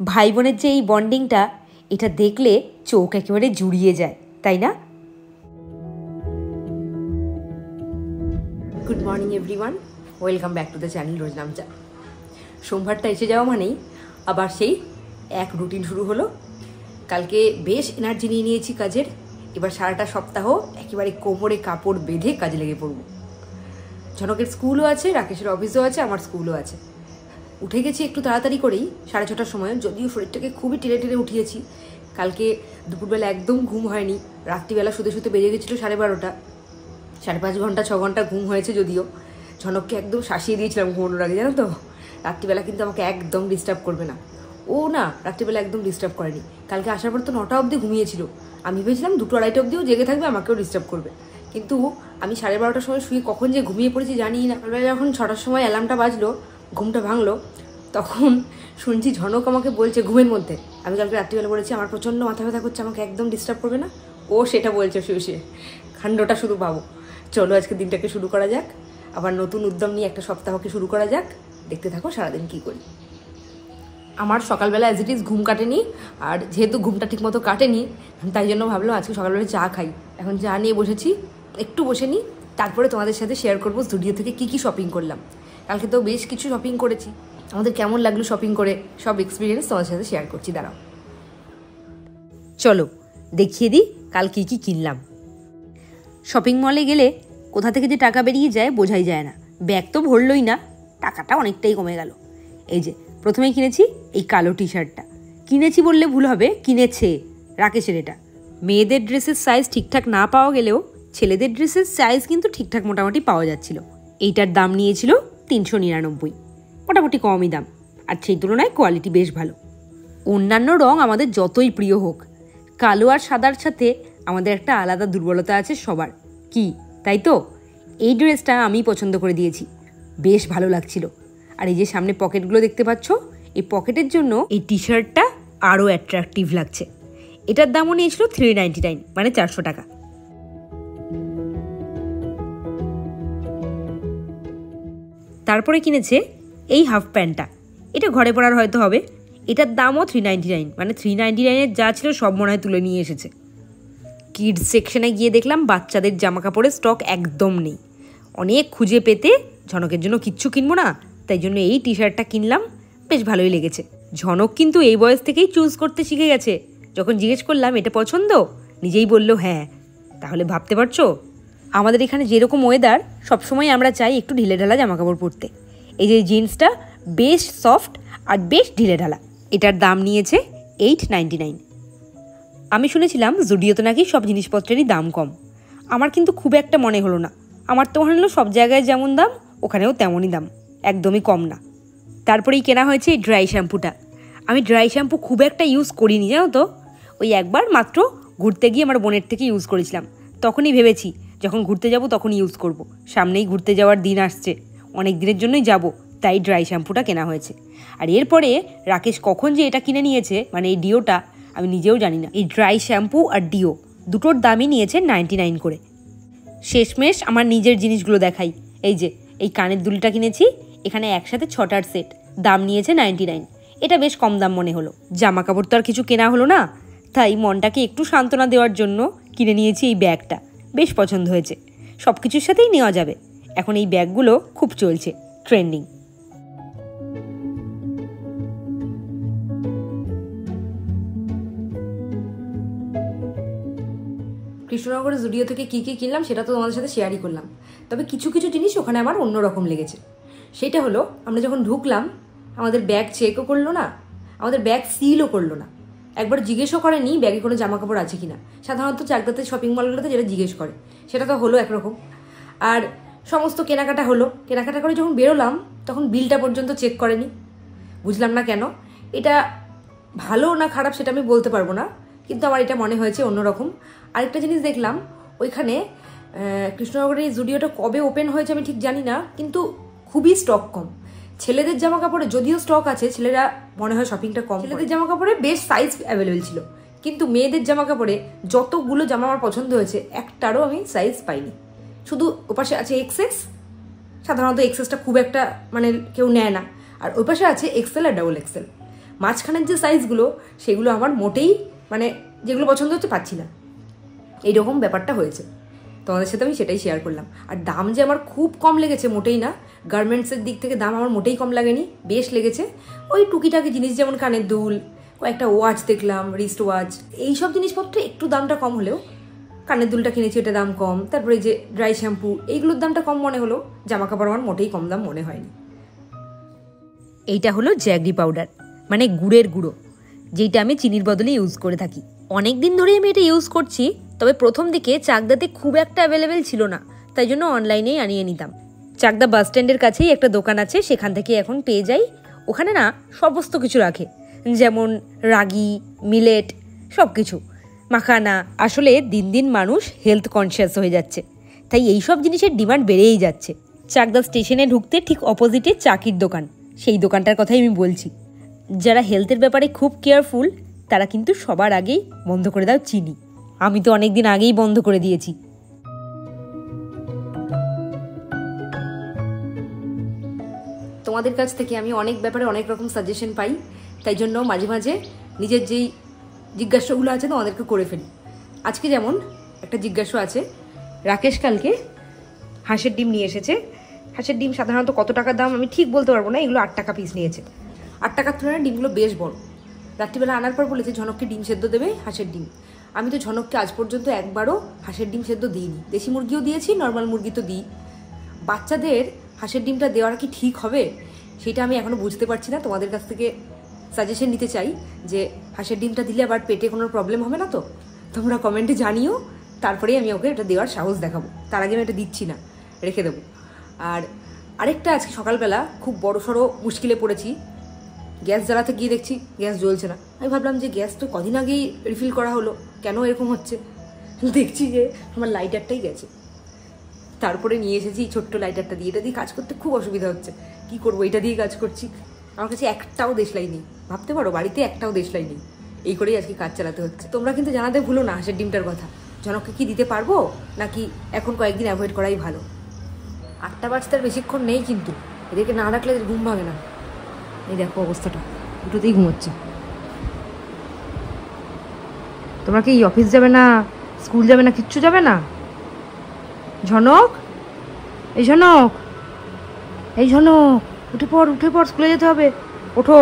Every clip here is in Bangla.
ভাই বোনের যে এই বন্ডিংটা, এটা দেখলে চোখ একেবারে জুড়িয়ে যায়, তাই না? Good morning everyone, welcome back to the channel Roznamcha. সোমবারটা এসে যাওয়া মানেই আবার সেই এক রুটিন শুরু হলো। কালকে বেশ এনার্জি নিয়ে নিয়েছি কাজের, এবার সারাটা সপ্তাহ একেবারে কোমরে কাপড় বেঁধে কাজে লেগে পড়ব। ঝনকের স্কুলও আছে, রাকেশের অফিসও আছে, আমার স্কুলও আছে। উঠে গেছি একটু তাড়াতাড়ি করেই, 6:30টার সময়, যদিও শরীরটাকে খুবই টেনে টেনে উঠিয়েছি। কালকে দুপুরবেলা একদম ঘুম হয়নি, রাত্রিবেলা শুতে শুতে বেজে গেছিলো 12:30। 5.5 ঘন্টা 6 ঘন্টা ঘুম হয়েছে, যদিও ঝনককে একদম শাসিয়ে দিয়েছিলাম ঘুমানোর আগে, জানো তো। রাত্রিবেলা কিন্তু আমাকে একদম ডিস্টার্ব করবে না। ও না, রাত্রিবেলা একদম ডিস্টার্ব করেনি। কালকে আসার পর তো 9টা অবধি ঘুমিয়েছিল। আমি ভেবেছিলাম 2টো 2:30 অবধিও জেগে থাকবে, আমাকেও ডিস্টার্ব করবে। কিন্তু আমি 12:30টার সময় শুয়ে কখন যে ঘুমিয়ে পড়েছি জানি না। যখন 6টার সময় অ্যালার্মটা বাজলো, ঘুমটা ভাঙলো, তখন শুনছি ঝনক আমাকে বলছে ঘুমের মধ্যে, আমি কালকে রাত্রিবেলা বলেছি আমার প্রচণ্ড মাথা ব্যথা করছে, আমাকে একদম ডিস্টার্ব করবে না। ও সেটা বলছে শুয়ে শুয়ে, কাণ্ডটা শুধু পাবো। চলো আজকে দিনটাকে শুরু করা যাক, আবার নতুন উদ্যম নিয়ে একটা সপ্তাহকে শুরু করা যাক। দেখতে থাকো সারাদিন কী করি। আমার সকালবেলা অ্যাজ ইট ইজ ঘুম কাটেনি, আর যেহেতু ঘুমটা ঠিক মতো কাটেনি, তাই জন্য ভাবলাম আজকে সকালবেলা চা খাই। এখন চা নিয়ে বসেছি, একটু বসে নিই, তারপরে তোমাদের সাথে শেয়ার করবো স্টুডিও থেকে কী কী শপিং করলাম। কালকে তো বেশ কিছু শপিং করেছি, আমাদের কেমন লাগলো শপিং করে সব এক্সপিরিয়েন্স তোমাদের সাথে শেয়ার করছি। দাঁড়াও, চলো দেখিয়ে দিই কাল কী কী কিনলাম। শপিং মলে গেলে কোথা থেকে যে টাকা বেরিয়ে যায় বোঝাই যায় না। ব্যাগ তো ভরলই না, টাকাটা অনেকটাই কমে গেল। এই যে প্রথমেই কিনেছি এই কালো টি শার্টটা। কিনেছি বললে ভুল হবে, কিনেছে রাকেশের এটা। মেয়েদের ড্রেসের সাইজ ঠিকঠাক না পাওয়া গেলেও ছেলেদের ড্রেসের সাইজ কিন্তু ঠিকঠাক মোটামুটি পাওয়া যাচ্ছিল। এইটার দাম নিয়েছিল 399, মোটামুটি কমই দাম, আর সেই তুলনায় কোয়ালিটি বেশ ভালো। অন্যান্য রং আমাদের যতই প্রিয় হোক, কালো আর সাদার সাথে আমাদের একটা আলাদা দুর্বলতা আছে সবার, কি তাই তো? এই ড্রেসটা আমি পছন্দ করে দিয়েছি, বেশ ভালো লাগছিল। আর এই যে সামনে পকেটগুলো দেখতে পাচ্ছ, এই পকেটের জন্য এই টি শার্টটা আরও অ্যাট্রাকটিভ লাগছে। এটার দামও নিয়েছিল 399, মানে 400 টাকা। তারপরে কিনেছে এই হাফ প্যান্টটা, এটা ঘরে পরার হয়তো হবে। এটার দামও 399, মানে 399-এর যা ছিল সব মনে হয় তুলে নিয়ে এসেছে। কিডস সেকশনে গিয়ে দেখলাম বাচ্চাদের জামা কাপড়ের স্টক একদম নেই। অনেক খুঁজে পেতে ঝনকের জন্য কিচ্ছু কিনবো না, তাই জন্য এই টি শার্টটা কিনলাম, বেশ ভালোই লেগেছে। ঝনক কিন্তু এই বয়স থেকেই চুজ করতে শিখে গেছে। যখন জিজ্ঞেস করলাম এটা পছন্দ, নিজেই বলল হ্যাঁ। তাহলে ভাবতে পারছো, আমাদের এখানে যেরকম ওয়েদার, সবসময় আমরা চাই একটু ঢিলেঢালা জামাকাপড় পরতে। এই যে জিন্সটা বেশ সফট আর বেশ ঢিলেঢালা। এটার দাম নিয়েছে 899। আমি শুনেছিলাম জুডিওতে নাকি সব জিনিসপত্রেরই দাম কম, আমার কিন্তু খুব একটা মনে হলো না। আমার তো মনে হলো সব জায়গায় যেমন দাম ওখানেও তেমনই দাম, একদমই কম না। তারপরেই কেনা হয়েছে এই ড্রাই শ্যাম্পুটা। আমি ড্রাই শ্যাম্পু খুব একটা ইউজ করিনি, জানো তো। ওই একবার মাত্র ঘুরতে গিয়ে আমার বোনের থেকে ইউজ করেছিলাম, তখনই ভেবেছি যখন ঘুরতে যাব তখন ইউজ করব। সামনেই ঘুরতে যাওয়ার দিন আসছে, অনেক দিনের জন্যই যাব, তাই ড্রাই শ্যাম্পুটা কেনা হয়েছে। আর এরপরে রাকেশ কখন যে এটা কিনে নিয়েছে, মানে এই ডিওটা, আমি নিজেও জানি না। এই ড্রাই শ্যাম্পু আর ডিও দুটোর দামই নিয়েছে 99 করে। শেষমেশ আমার নিজের জিনিসগুলো দেখাই। এই যে এই কানের দুলটা কিনেছি, এখানে একসাথে 6টার সেট, দাম নিয়েছে 99। এটা বেশ কম দাম মনে হলো। জামা কাপড় তো আর কিছু কেনা হলো না, তাই মনটাকে একটু সান্ত্বনা দেওয়ার জন্য কিনে নিয়েছি এই ব্যাগটা। বেশ পছন্দ হয়েছে, সব কিছুর সাথেই নেওয়া যাবে। এখন এই ব্যাগগুলো খুব চলছে, ট্রেন্ডিং। কৃষ্ণনগরের জুডিও থেকে কী কী কিনলাম সেটা তো তোমাদের সাথে শেয়ারই করলাম, তবে কিছু কিছু জিনিস ওখানে আমার অন্যরকম লেগেছে। সেটা হলো, আমরা যখন ঢুকলাম আমাদের ব্যাগ চেকও করলো না, আমাদের ব্যাগ সিলও করলো না, একবার জিজ্ঞেসও করেনি ব্যাগে কোনো জামা কাপড় আছে কিনা। সাধারণত চাকদাতে শপিং মলগুলোতে যেটা জিজ্ঞেস করে সেটা তো হলো একরকম। আর সমস্ত কেনাকাটা হলো, কেনাকাটা করে যখন বেরোলাম তখন বিলটা পর্যন্ত চেক করেনি। বুঝলাম না কেন, এটা ভালো না খারাপ সেটা আমি বলতে পারবো না, কিন্তু আমার এটা মনে হয়েছে অন্যরকম। আরেকটা জিনিস দেখলাম, ওইখানে কৃষ্ণনগরের এই জুডিওটা কবে ওপেন হয়েছে আমি ঠিক জানি না, কিন্তু খুবই স্টক কম। ছেলেদের জামা কাপড়ে যদিও স্টক আছে, ছেলেরা মনে হয় শপিংটা কম। ছেলেদের জামা কাপড়ে বেশ সাইজ অ্যাভেলেবেল ছিল, কিন্তু মেয়েদের জামা কাপড়ে যতগুলো জামা আমার পছন্দ হয়েছে একটারও আমি সাইজ পাইনি। শুধু ওপাশে আছে এক্সএস, সাধারণত এক্সএসটা খুব একটা মানে কেউ নেয় না, আর ওই পাশে আছে এক্সেল আর ডাবল এক্সেল। মাঝখানের যে সাইজগুলো সেগুলো আমার মোটেই মানে যেগুলো পছন্দ হচ্ছে পাচ্ছি না, এইরকম ব্যাপারটা হয়েছে। তোমাদের সাথে আমি সেটাই শেয়ার করলাম। আর দাম যে আমার খুব কম লেগেছে মোটেই না, গার্মেন্টসের দিক থেকে দাম আমার মোটেই কম লাগেনি, বেশ লেগেছে। ওই টুকিটাকি জিনিস যেমন কানের দুল, কয়েকটা ওয়াচ দেখলাম, রিস্ট ওয়াচ, এইসব জিনিসপত্র একটু দামটা কম হলেও, কানের দুলটা কিনেছি এটা দাম কম, তারপরে যে ড্রাই শ্যাম্পু এইগুলোর দামটা কম মনে হলো, জামা কাপড় আমার মোটেই কম দাম মনে হয়নি। এইটা হলো জ্যাগরি পাউডার, মানে গুড়ের গুঁড়ো, যেটা আমি চিনির বদলে ইউজ করে থাকি। অনেক দিন ধরেই আমি এটা ইউজ করছি, তবে প্রথম দিকে চাকদাতে খুব একটা অ্যাভেলেবেল ছিল না, তাই জন্য অনলাইনেই আনিয়ে নিতাম। চাকদা বাস স্ট্যান্ডের কাছেই একটা দোকান আছে, সেখান থেকে এখন পেয়ে যাই। ওখানে না সমস্ত কিছু রাখে, যেমন রাগি, মিলেট, সব কিছু, মাখানা। আসলে দিন দিন মানুষ হেলথ কনসিয়াস হয়ে যাচ্ছে, তাই এইসব জিনিসের ডিমান্ড বেড়েই যাচ্ছে। চাকদা স্টেশনে ঢুকতে ঠিক অপোজিটে চাকির দোকান, সেই দোকানটার কথাই আমি বলছি। যারা হেলথের ব্যাপারে খুব কেয়ারফুল তারা কিন্তু সবার আগেই বন্ধ করে দাও চিনি। আমি তো অনেক দিন আগেই বন্ধ করে দিয়েছি। তোমাদের কাছ থেকে আমি অনেক ব্যাপারে অনেক রকম সাজেশন পাই, তাই জন্য মাঝে মাঝে নিজের যেই জিজ্ঞাসাগুলো আছে তোমাদেরকে করে ফেলি। আজকে যেমন একটা জিজ্ঞাসা আছে, রাকেশ কালকে হাঁসের ডিম নিয়ে এসেছে। হাঁসের ডিম সাধারণত কত টাকার দাম আমি ঠিক বলতে পারবো না, এগুলো 8 টাকা পিস নিয়েছে। 8 টাকার তুলনায় ডিমগুলো বেশ বড়। রাত্রিবেলা আনার পর বলেছে ঝনককে ডিম সেদ্ধ দেবে, হাঁসের ডিম। আমি তো ঝনককে আজ পর্যন্ত একবারও হাঁসের ডিম সেদ্ধ দিইনি। দেশি মুরগিও দিয়েছি, নর্মাল মুরগি তো দিই। বাচ্চাদের হাঁসের ডিমটা দেওয়ার কি ঠিক হবে সেটা আমি এখনও বুঝতে পারছি না। তোমাদের কাছ থেকে সাজেশন নিতে চাই যে হাঁসের ডিমটা দিলে আবার পেটে কোনো প্রবলেম হবে না তো? তোমরা কমেন্টে জানিও, তারপরেই আমি ওকে এটা দেওয়ার সাহস দেখাবো। তার আগে আমি এটা দিচ্ছি না, রেখে দেবো। আর আরেকটা, আজকে সকালবেলা খুব বড়সড় মুশকিলে পড়েছি। গ্যাস জ্বালাতে গিয়ে দেখছি গ্যাস জ্বলছে না। আমি ভাবলাম যে গ্যাস তো কদিন আগেই রিফিল করা হলো, কেন এরকম হচ্ছে? দেখছি যে আমার লাইটারটাই গেছে। তারপরে নিয়ে এসেছি ছোট্ট লাইটারটা দিয়ে, এটা দিয়ে কাজ করতে খুব অসুবিধা হচ্ছে। কি করবো, এটা দিয়ে কাজ করছি। আমার কাছে একটাও দেশলাই নেই, ভাবতে পারো, বাড়িতে একটাও দেশলাই নেই। এই করেই আজকে কাজ চালাতে হচ্ছে। তোমরা কিন্তু জানাতে ভুলো না হাঁসের ডিমটার কথা। জনককে কি দিতে পারবো নাকি এখন কয়েকদিন অ্যাভয়েড করাই ভালো? 8টা বাজতে আর বেশিক্ষণ নেই, কিন্তু এদেরকে না রাখলে ঘুম ভাঙে না। এই দেখো অবস্থাটা, দুটোতেই ঘুমোচ্ছে। তোমরা কি অফিস যাবে না, স্কুল যাবে না, কিচ্ছু যাবে না? ঝনক, এই ঝনক, এই ঝনক, উঠে পড়, উঠে পড়, স্কুলে যেতে হবে, ওঠো।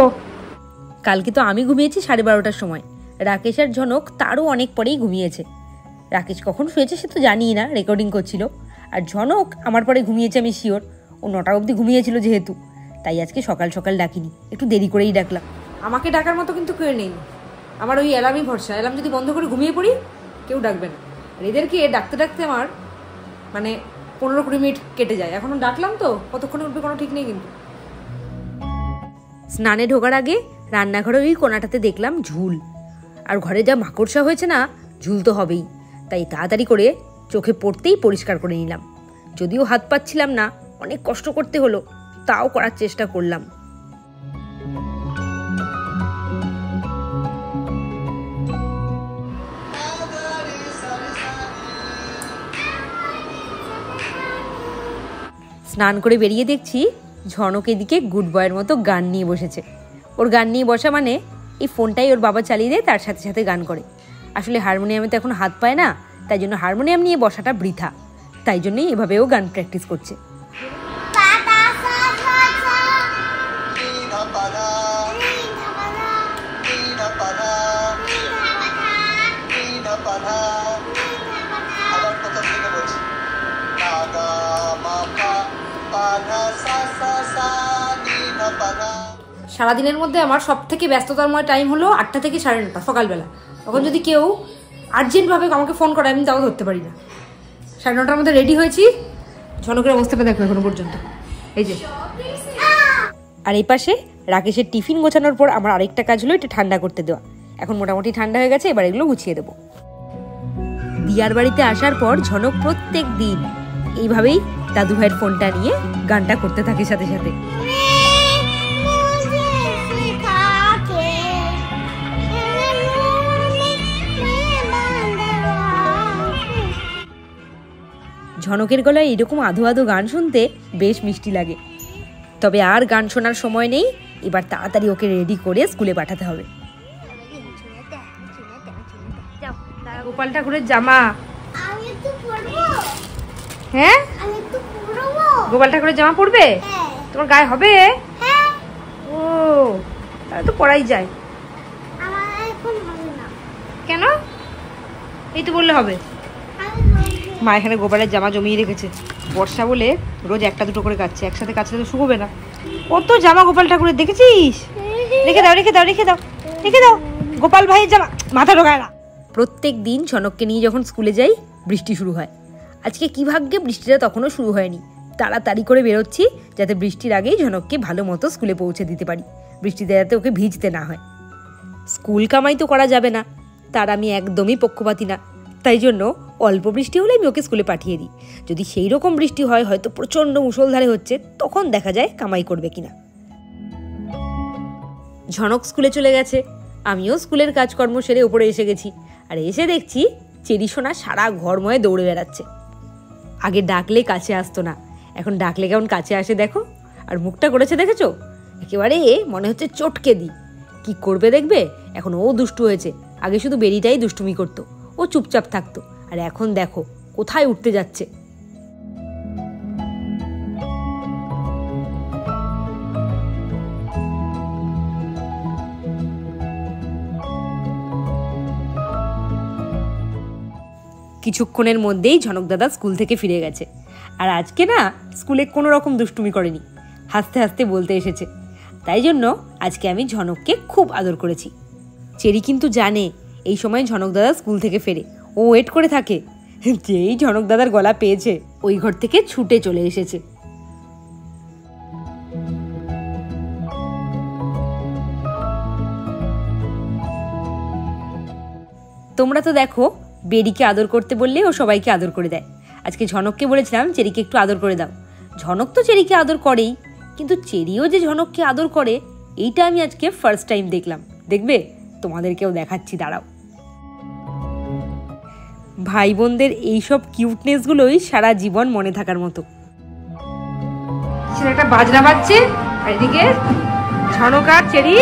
কালকে তো আমি ঘুমিয়েছি 12:30টার সময়, রাকেশ আর ঝনক তারও অনেক পরেই ঘুমিয়েছে। রাকেশ কখন শুয়েছে সে তো জানিই না, রেকর্ডিং করছিল। আর ঝনক আমার পরে ঘুমিয়েছে আমি শিওর, ও 9টা অবধি ঘুমিয়েছিল যেহেতু, তাই আজকে সকাল সকাল ডাকিনি, একটু দেরি করেই ডাকলাম। আমাকে ডাকার মতো কিন্তু কেউ নেই, আমার ওই অ্যালার্মই ভরসা। অ্যালার্ম যদি বন্ধ করে ঘুমিয়ে পড়ি কেউ ডাকবে না। আর এদেরকে ডাকতে ডাকতে আমার মানে 15-20 মিনিট কেটে যায়। এখনও ডাকলাম তো কতক্ষণে উঠবে কোনো ঠিক নেই। কিন্তু স্নানে ঢোকার আগে রান্নাঘরে ওই কোনাটাতে দেখলাম ঝুল, আর ঘরে যা মাকড়সা হয়েছে না, ঝুল তো হবেই, তাই তাড়াতাড়ি করে চোখে পড়তেই পরিষ্কার করে নিলাম। যদিও হাত পাচ্ছিলাম না, অনেক কষ্ট করতে হলো, তাও করার চেষ্টা করলাম। স্নান করে বেরিয়ে দেখছি ঝনক এদিকে গুড বয়ের মতো গান নিয়ে বসেছে। ওর গান নিয়ে বসা মানে এই ফোনটাই ওর বাবা চালিয়ে দেয়, তার সাথে সাথে গান করে। আসলে হারমোনিয়ামে তো এখন হাত পায় না, তাই জন্য হারমোনিয়াম নিয়ে বসাটা বৃথা, তাই জন্যই এভাবেও গান প্র্যাকটিস করছে। সারাদিনের মধ্যে আমার সব থেকে ব্যস্ততাময় টাইম হলো 8টা থেকে 9:30 সকালবেলা। তখন যদি কেউ আর্জেন্টভাবে আমাকে ফোন করে আমি তাও ধরতে পারি না। 9:30টার মধ্যে রেডি হয়েছি, ঝনকের অবস্থাটা দেখো এখনো পর্যন্ত, এই যে। আর এই পাশে রাকেশের টিফিন গোছানোর পর আমার আরেকটা কাজ হলো এটা ঠান্ডা করতে দেওয়া। এখন মোটামুটি ঠান্ডা হয়ে গেছে, এবার এগুলো গুছিয়ে দেবো। দিয়ার বাড়িতে আসার পর ঝনক প্রত্যেক দিন এইভাবেই দাদু ভাইয়ের ফোনটা নিয়ে গানটা করতে থাকে সাথে সাথে। ঝনকের গলায় এরকম আধো আধো গান শুনতে বেশ মিষ্টি লাগে। তবে আর গান শোনার সময় নেই, এবার তাড়াতাড়ি ওকে রেডি করে স্কুলে পাঠাতে হবে। গোপাল ঠাকুরের জামা, হ্যাঁ গোপাল ঠাকুরের জামা পরবে? তোমার গায়ে হবে? ও তাহলে তো পরাই যায়। কেন? এই তো বললে হবে। মা এখানে গোপালের জামা জমিয়ে রেখেছে, বর্ষা বলে রোজ একটা দুটো করে কাচ্ছে, একসাথে কাচলে তো শুকোবে না। কত জামা গোপাল ঠাকুরের দেখেছিস? রেখে দাও রেখে দাও রেখে দাও রেখে দাও, গোপাল ভাইয়ের জামা মাথা ঢোকায় না। প্রত্যেক দিন ঝনককে নিয়ে যখন স্কুলে যাই বৃষ্টি শুরু হয়। আজকে কি ভাগ্যে বৃষ্টিটা তখনও শুরু হয়নি। তাড়াতাড়ি করে বেরোচ্ছি যাতে বৃষ্টির আগেই ঝনককে ভালো মতো স্কুলে পৌঁছে দিতে পারি, বৃষ্টিতে যাতে ওকে ভিজতে না হয়। স্কুল কামাই তো করা যাবে না, তার আমি একদমই পক্ষপাতী না। তাই জন্য অল্প বৃষ্টি হলে আমি ওকে স্কুলে পাঠিয়ে দিই। যদি সেই রকম বৃষ্টি হয়, হয়তো প্রচণ্ড মুষলধারে হচ্ছে, তখন দেখা যায় কামাই করবে কিনা। ঝনক স্কুলে চলে গেছে, আমিও স্কুলের কাজকর্ম সেরে ওপরে এসে গেছি। আর এসে দেখছি চেরি সোনা সারা ঘরময় দৌড়ে বেড়াচ্ছে। আগে ডাকলে কাছে আসতো না, এখন ডাকলে কেমন কাছে আসে দেখো। আর মুখটা করেছে দেখেছো, একেবারে মনে হচ্ছে চটকে দিই। কি করবে দেখবে, এখন ও দুষ্টু হয়েছে। আগে শুধু বেরিটাই দুষ্টুমি করতো, ও চুপচাপ থাকতো, আর এখন দেখো কোথায় উঠতে যাচ্ছে। কিছুক্ষণের মধ্যেই ঝনক দাদা স্কুল থেকে ফিরে গেছে। আর আজকে না স্কুলে কোনো রকম দুষ্টুমি করেনি, হাসতে হাসতে বলতে এসেছে। তাই জন্য আজকে আমি ঝনককে খুব আদর করেছি। চেরি কিন্তু জানে এই সময় ঝনক দাদা স্কুল থেকে ফেরে, ও ওয়েট করে থাকে। যেই ঝনক দাদার গলা পেয়েছে ওই ঘর থেকে ছুটে চলে এসেছে। তোমরা তো দেখো বেরিকে আদর করতে বললে ও সবাইকে আদর করে দেয়। আজকে ঝনককে বলেছিলাম চেরিকে একটু আদর করে দাও। ঝনক তো চেরিকে আদর করেই, কিন্তু চেরিও যে ঝনককে আদর করে এইটা আমি আজকে ফার্স্ট টাইম দেখলাম। দেখবে তোমাদেরকেও দেখাচ্ছি, দাঁড়াও। ভাই বোনদের এইসব কিউটনেসগুলোই সারা জীবন মনে থাকার মতো। একটা বাজনা বাজছে আর এদিকে ঝনক আর চেরি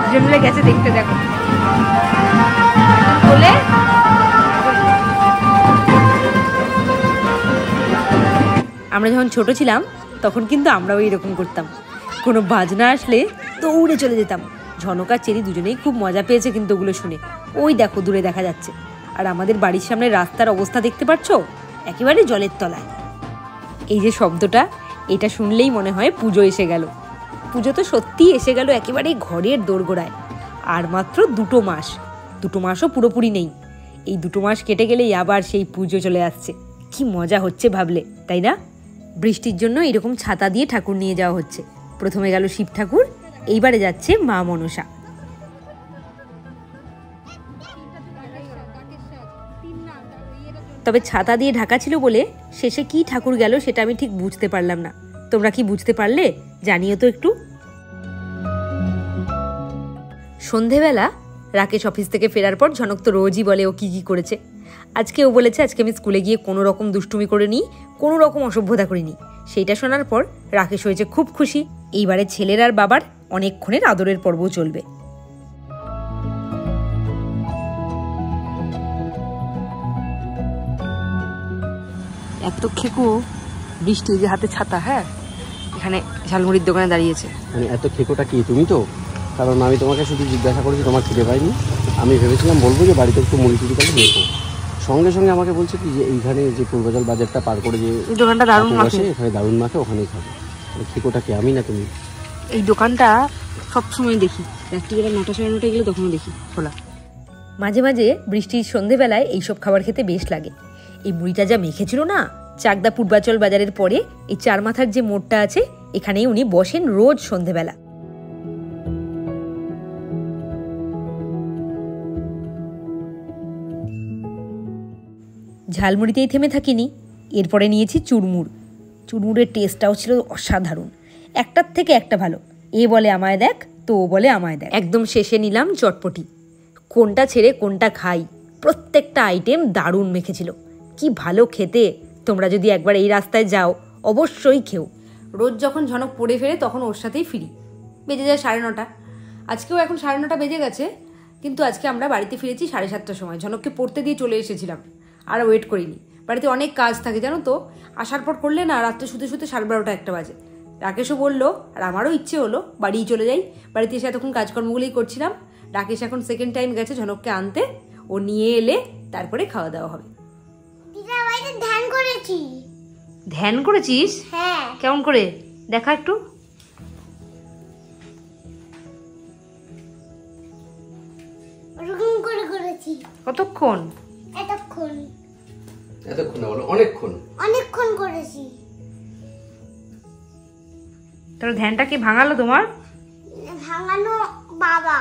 দুজন মিলে গেছে দেখতে, দেখো বলে। আমরা যখন ছোট ছিলাম তখন কিন্তু আমরাও এরকম করতাম, কোনো বাজনা আসলে দৌড়ে চলে যেতাম। ঝনক আর চেরি দুজনেই খুব মজা পেয়েছে কিন্তু ওগুলো শুনে। ওই দেখো দূরে দেখা যাচ্ছে। আর আমাদের বাড়ির সামনে রাস্তার অবস্থা দেখতে পাচ্ছ, একেবারে জলের তলায়। এই যে শব্দটা, এটা শুনলেই মনে হয় পুজো এসে গেল। পুজো তো সত্যিই এসে গেল একেবারে ঘরের দোরগোড়ায়। আর মাত্র 2 মাস, 2 মাসও পুরোপুরি নেই। এই 2 মাস কেটে গেলেই আবার সেই পুজো চলে আসছে। কি মজা হচ্ছে ভাবলে, তাই না? বৃষ্টির জন্য এরকম ছাতা দিয়ে ঠাকুর নিয়ে যাওয়া হচ্ছে। প্রথমে গেল শিব ঠাকুর, এইবারে যাচ্ছে মা মনসা। তবে ছাতা দিয়ে ঢাকা ছিল বলে শেষে কি ঠাকুর গেল সেটা আমি ঠিক বুঝতে পারলাম না। তোমরা কি বুঝতে পারলে? জানিও তো একটু। সন্ধেবেলা রাকেশ অফিস থেকে ফেরার পর ঝনক তো রোজই বলে ও কি কি করেছে। আজকে ও বলেছে আজকে আমি স্কুলে গিয়ে কোনো রকম দুষ্টুমি করিনি, কোনো রকম অসভ্যতা করিনি। সেইটা শোনার পর রাকেশ হয়েছে খুব খুশি। এইবারে ছেলের আর বাবার অনেকক্ষণের আদরের পর্বও চলবে। এত খেকো বৃষ্টি, যে হাতে ছাতা, হ্যাঁ এখানে ঝালমুড়ির দোকানে দাঁড়িয়েছে। মানে এত খেকোটা কি তুমি তো? কারণ আমি তোমাকে শুধু জিজ্ঞাসা করেছি তোমার খিদে পাইনি। আমি ভেবেছিলাম বলবো যে বাড়িতে একটু মুড়ি টুড়ি তাহলে দেখো। সঙ্গে সঙ্গে আমাকে বলছে কি যে এইখানে যে পূর্বজল বাজারটা পার করে যে দোকানটা দারুণ মাখে, এখানে দারুণ মাখে, ওখানেই খাবে। খেকোটা কি আমি না তুমি? এই দোকানটা সবসময় দেখি, রাত্রিবেলা 9টা সাড়ে 9টায় গেলে তখনও দেখি খোলা। মাঝে মাঝে বৃষ্টির সন্ধেবেলায় এইসব খাবার খেতে বেশ লাগে। এই মুড়িটা যা মেখেছিল না, চাকদা পূর্বাচল বাজারের পরে এই 4 মাথার যে মোড়টা আছে এখানেই উনি বসেন রোজ সন্ধেবেলা। ঝালমুড়িতেই থেমে থাকিনি, এরপরে নিয়েছি চুরমুর। চুরমুরের টেস্টটাও ছিল অসাধারণ, একটার থেকে একটা ভালো। এ বলে আমায় দেখ, তো ও বলে আমায় দেখ। একদম শেষে নিলাম চটপটি। কোনটা ছেড়ে কোনটা খাই, প্রত্যেকটা আইটেম দারুণ মেখেছিল। কি ভালো খেতে! তোমরা যদি একবার এই রাস্তায় যাও অবশ্যই খেও। রোজ যখন ঝনক পড়ে ফেরে তখন ওর সাথেই ফিরি। বেজে যায় 9:30। আজকেও এখন 9:30 বেজে গেছে, কিন্তু আজকে আমরা বাড়িতে ফিরেছি 7:30টার সময়। ঝনককে পড়তে দিয়ে চলে এসেছিলাম, আর ওয়েট করিনি। বাড়িতে অনেক কাজ থাকে জানো তো, আসার পর করলে না রাত্রে শুতে শুতে 12:30 একটা বাজে। রাকেশও বললো, আর আমারও ইচ্ছে হলো বাড়িই চলে যাই। বাড়িতে এসে এতক্ষণ কাজকর্মগুলোই করছিলাম। রাকেশ এখন সেকেন্ড টাইম গেছে ঝনককে আনতে, ও নিয়ে এলে তারপরে খাওয়া দাওয়া হবে। ধ্যান করেছিস? হ্যাঁ। কেমন করে দেখা একটু। ওরকম করে করেছি। কতক্ষণ? এতক্ষণ। এতক্ষণ না বলো, অনেকক্ষণ। অনেকক্ষণ করেছি। তোর ধ্যানটা কি ভাঙালো তোমার? ভাঙানো বাবা।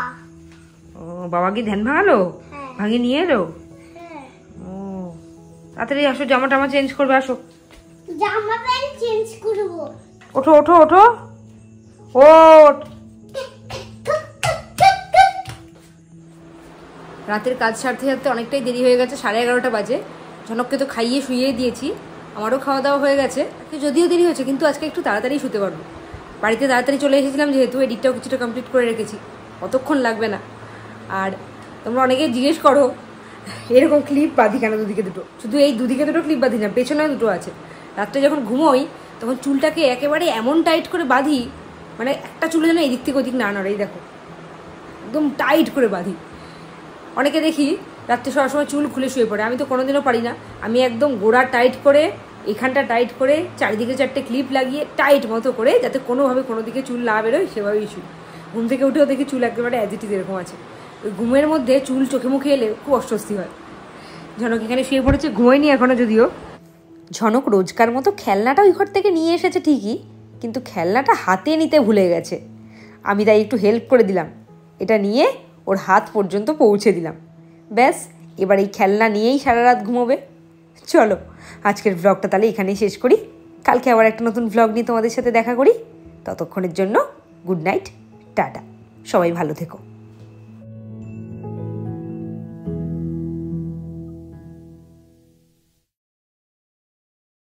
ও, বাবা কি ধ্যান ভাঙালো? হ্যাঁ। ভাঙিয়ে নিয়ে এলো? হ্যাঁ। ও, তাড়াতাড়ি আসো, জামা টামা চেঞ্জ করবে, আসো। জামা প্যান্ট চেঞ্জ করবো। ওঠো ওঠো ওঠো, ওঠ। রাতের কাজ সারতে সারতে অনেকটাই দেরি হয়ে গেছে, 11:30 বাজে। ঝনককে তো খাইয়ে শুইয়ে দিয়েছি, আমারও খাওয়া দাওয়া হয়ে গেছে। যদিও দেরি হয়েছে, কিন্তু আজকে একটু তাড়াতাড়ি শুতে পারবো। বাড়িতে তাড়াতাড়ি চলে এসেছিলাম যেহেতু, এডিটটাও কিছুটা কমপ্লিট করে রেখেছি, অতক্ষণ লাগবে না। আর তোমরা অনেকেই জিজ্ঞেস করো এরকম ক্লিপ বাঁধি কেন দুদিকে দুটো। শুধু এই দুদিকে দুটো ক্লিপ বাঁধি না, পেছনেও দুটো আছে। রাত্রে যখন ঘুমোই তখন চুলটাকে একেবারে এমন টাইট করে বাঁধি, মানে একটা চুলে যেন এদিক থেকে ওদিক না নড়ে। এই দেখো, একদম টাইট করে বাঁধি। অনেকে দেখি রাত্রে সবসময় চুল খুলে শুয়ে পড়ে, আমি তো কোনোদিনও পারি না। আমি একদম গোড়া টাইট করে, এখানটা টাইট করে, চারিদিকে 4টে ক্লিপ লাগিয়ে টাইট মতো করে, যাতে কোনোভাবে কোনো দিকে চুল না বেরোয়, সেভাবেই শুই। ঘুম থেকে উঠেও দেখি চুল একেবারে অ্যাজ ইট ইজ এরকম আছে। ওই ঘুমের মধ্যে চুল চোখে মুখে এলে খুব অস্বস্তি হয়। ঝনক এখানে শুয়ে পড়েছে, ঘুমোয়নি এখনো যদিও। ঝনক রোজকার মতো খেলনাটা ওই ঘর থেকে নিয়ে এসেছে ঠিকই, কিন্তু খেলনাটা হাতে নিতে ভুলে গেছে। আমি তাই একটু হেল্প করে দিলাম, এটা নিয়ে ওর হাত পর্যন্ত পৌঁছে দিলাম। ব্যাস, এবার এই খেলনা নিয়েই সারা রাত ঘুমোবে। চলো আজকের ব্লগটা তাহলে এখানেই শেষ করি। কালকে আবার একটা নতুন ব্লগ নিয়ে তোমাদের সাথে দেখা করি। ততক্ষণের জন্য গুড নাইট, টাটা, সবাই ভালো থেকো।